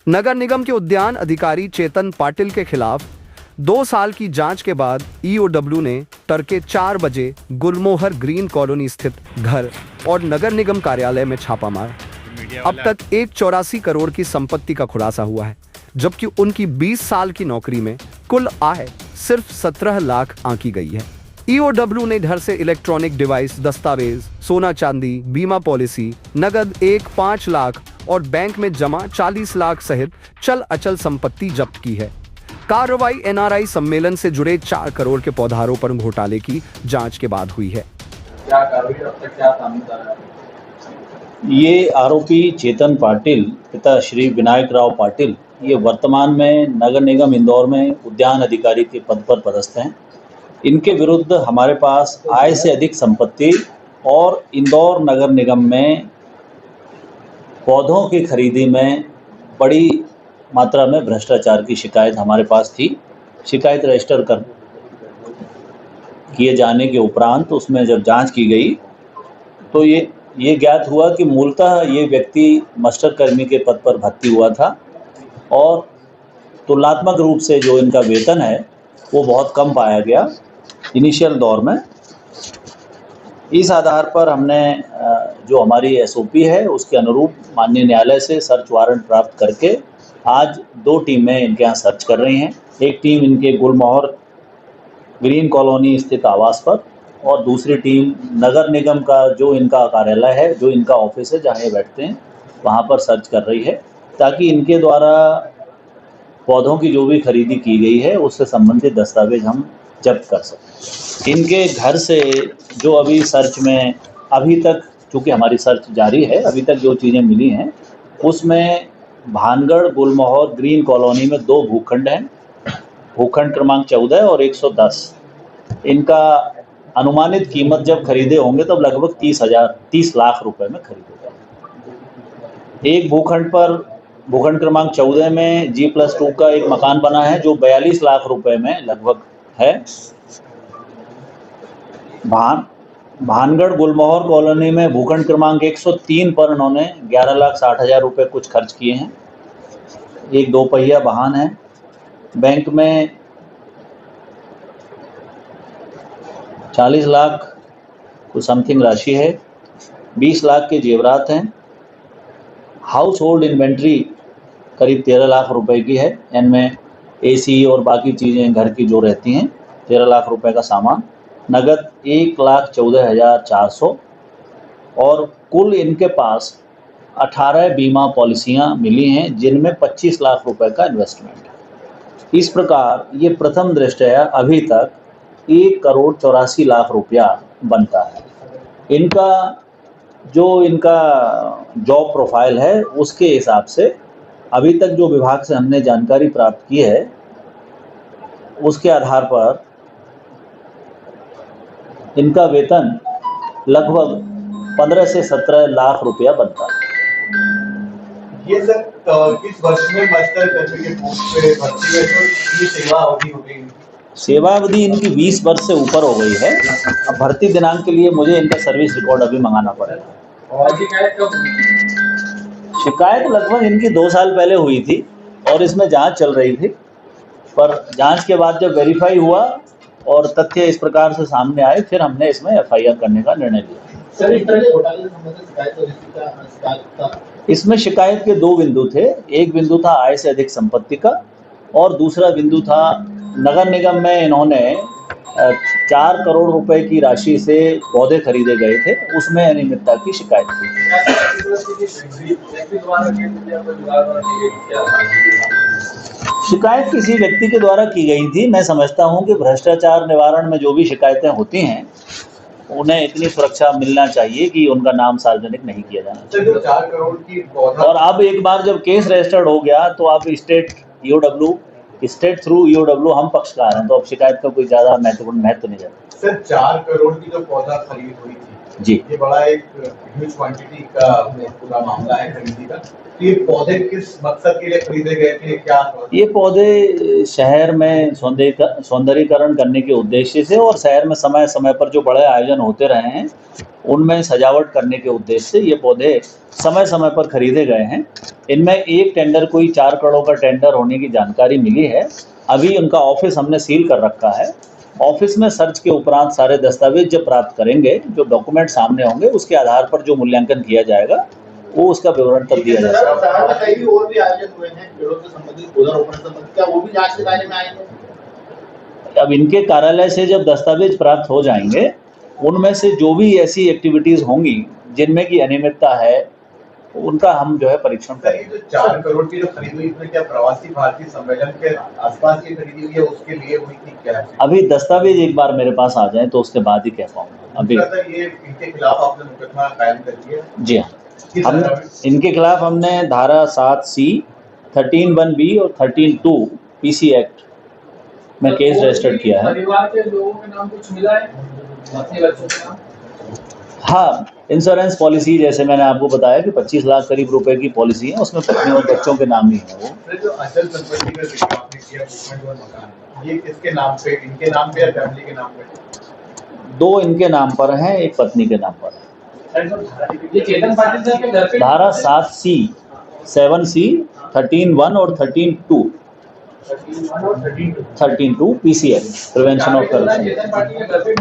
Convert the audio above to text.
नगर निगम के उद्यान अधिकारी चेतन पाटिल के खिलाफ 2 साल की जांच के बाद ईओडब्ल्यू ने तड़के 4 बजे गुलमोहर ग्रीन कॉलोनी स्थित घर और नगर निगम कार्यालय में छापा मारा। अब तक 184 करोड़ की संपत्ति का खुलासा हुआ है, जबकि उनकी 20 साल की नौकरी में कुल आय सिर्फ 17 लाख आंकी गई है। ईओडब्ल्यू ने घर से इलेक्ट्रॉनिक डिवाइस, दस्तावेज, सोना चांदी, बीमा पॉलिसी, नगद 5 लाख और बैंक में जमा 40 लाख सहित चल अचल संपत्ति जब्त की है। कार्रवाई एनआरआई सम्मेलन से जुड़े 4 करोड़ के पौधारोपण घोटाले की जांच के बाद हुई है। ये आरोपी चेतन पाटिल पिता श्री विनायक राव पाटिल ये वर्तमान में नगर निगम इंदौर में उद्यान अधिकारी के पद पर पदस्थ हैं। इनके विरुद्ध हमारे पास आय से अधिक संपत्ति और इंदौर नगर निगम में पौधों की खरीदी में बड़ी मात्रा में भ्रष्टाचार की शिकायत हमारे पास थी। शिकायत रजिस्टर कर किए जाने के उपरांत उसमें जब जांच की गई तो ये ज्ञात हुआ कि मूलतः ये व्यक्ति मास्टर कर्मी के पद पर भर्ती हुआ था और तुलनात्मक रूप से जो इनका वेतन है वो बहुत कम पाया गया इनिशियल दौर में। इस आधार पर हमने जो हमारी एसओपी है उसके अनुरूप माननीय न्यायालय से सर्च वारंट प्राप्त करके आज 2 टीमें इनके यहाँ सर्च कर रही हैं। एक टीम इनके गुलमोहर ग्रीन कॉलोनी स्थित आवास पर और दूसरी टीम नगर निगम का जो इनका कार्यालय है, जो इनका ऑफिस है जहाँ ये बैठते हैं, वहाँ पर सर्च कर रही है ताकि इनके द्वारा पौधों की जो भी खरीदी की गई है उससे संबंधित दस्तावेज हम जब्त कर सकें। इनके घर से जो अभी सर्च में अभी तक, चूँकि हमारी सर्च जारी है, अभी तक जो चीज़ें मिली हैं उसमें भानगढ़ गुलमोहर ग्रीन कॉलोनी में 2 भूखंड हैं, भूखंड क्रमांक 14 और 110। इनका अनुमानित कीमत जब खरीदे होंगे तब लगभग 30 लाख रुपए में खरीदे गए। एक भूखंड पर भूखंड क्रमांक 14 में G+2 का एक मकान बना है जो 42 लाख रुपए में लगभग है। भानगढ़ गुलमोहर कॉलोनी में भूखंड क्रमांक 103 पर उन्होंने 11,60,000 रुपये कुछ खर्च किए हैं। एक 2 पहिया वाहन है। बैंक में 40 लाख कुछ समथिंग राशि है। 20 लाख के जेवरात हैं। हाउस होल्ड इन्वेंट्री करीब 13 लाख रुपए की है। इनमें एसी और बाकी चीज़ें घर की जो रहती हैं, 13 लाख रुपए का सामान, नगद 1,14,400 और कुल इनके पास 18 बीमा पॉलिसियां मिली हैं जिनमें 25 लाख रुपए का इन्वेस्टमेंट है। इस प्रकार ये प्रथम दृष्टया अभी तक 1,84,00,000 रुपया बनता है। इनका जॉब प्रोफाइल है उसके हिसाब से अभी तक जो विभाग से हमने जानकारी प्राप्त की है उसके आधार पर इनका वेतन लगभग 15 से 17 लाख रुपया बनता है। ये सर किस वर्ष में मास्टर कर्मी के पोस्ट पे भर्ती है तो ये सेवा अवधि हो गई? सेवा अवधि इनकी 20 वर्ष से ऊपर हो गई है। अब भर्ती दिनांक के लिए मुझे इनका सर्विस रिकॉर्ड अभी मंगाना पड़ेगा। और शिकायत कब? शिकायत लगभग इनकी 2 साल पहले हुई थी और इसमें जांच चल रही थी, पर जांच के बाद जब वेरीफाई हुआ और तथ्य इस प्रकार से सामने आए फिर हमने इसमें एफआईआर करने का निर्णय लिया। सर, इस तरह के घोटाले से संबंधित शिकायत इसमें शिकायत के 2 बिंदु थे। एक बिंदु था आय से अधिक संपत्ति का और दूसरा बिंदु था नगर निगम में इन्होंने 4 करोड़ रुपए की राशि से पौधे खरीदे गए थे, उसमें अनियमितता की शिकायत थी। शिकायत किसी व्यक्ति के द्वारा की गई थी। मैं समझता हूं कि भ्रष्टाचार निवारण में जो भी शिकायतें होती हैं उन्हें इतनी सुरक्षा मिलना चाहिए कि उनका नाम सार्वजनिक नहीं किया जाना चाहिए। 4 करोड़ की और अब एक बार जब केस रजिस्टर्ड हो गया तो आप स्टेट थ्रू ईओडब्ल्यू हम पक्षकार हैं, तो अब शिकायत का कोई ज़्यादा महत्वपूर्ण महत्व नहीं जाता। सर, 4 करोड़ की जो पौधा खरीद हुई थी जी। ये बड़ा एक ह्यूज क्वांटिटी का पूरा मामला है खरीदी का। तो ये पौधे किस मकसद के लिए खरीदे गए थे, क्या? ये पौधे शहर में सौंदर्यीकरण करने के उद्देश्य से और शहर में समय समय पर जो बड़े आयोजन होते रहे हैं उनमें सजावट करने के उद्देश्य से ये पौधे समय समय पर खरीदे गए हैं। इनमें एक टेंडर कोई 4 करोड़ का टेंडर होने की जानकारी मिली है। अभी उनका ऑफिस हमने सील कर रखा है। ऑफिस में सर्च के उपरांत सारे दस्तावेज जब प्राप्त करेंगे, जो डॉक्यूमेंट सामने होंगे, उसके आधार पर जो मूल्यांकन किया जाएगा वो उसका विवरण तब दिया जाएगा। शहर में कई और भी आयोजन हुए हैं पेड़ों से संबंधित, पौधारोपण से संबंधित, क्या वो भी जांच के दायरे में आएंगे? अब इनके कार्यालय से जब दस्तावेज प्राप्त हो जाएंगे, उनमें से जो भी ऐसी एक्टिविटीज होंगी जिनमें की अनियमितता है, उनका हम जो है परीक्षण सर, ये करेंगे। जो 4 करोड़ की जो खरीदी हुई, इसमें क्या प्रवासी भारतीय सम्मेलन के आसपास की खरीदी हुई है, उसके लिए हुई थी क्या है? अभी दस्तावेज एक बार मेरे पास आ जाए तो उसके बाद ही कह पाऊंगा। अभी सर, ये इनके खिलाफ आपने मुकदमा कायम कर दिया? जी हाँ, हम इनके खिलाफ हमने धारा 7C, 13(1)B और 13(2) PC एक्ट में केस रजिस्टर्ड किया है। परिवार के लोगों के नाम कुछ मिला है अपने बच्चों के नाम? हाँ, इंश्योरेंस पॉलिसी जैसे मैंने आपको बताया कि 25 लाख करीब रुपए की पॉलिसी है, उसमें पत्नी और बच्चों के नाम ही है वो। सर, जो अचल संपत्ति का जिक्र आपने किया, मूवमेंट और मकान, ये किसके नाम पे, इनके नाम पे या फैमिली के नाम पे? 2 इनके नाम पर हैं, एक पत्नी के नाम पर है। ये चेतन पाटिल साहब के घर पे धारा 7C, 7C, 13(1) और 13(2) 13(2) PC act, prevention of corruption. Chetan Patil के घर पे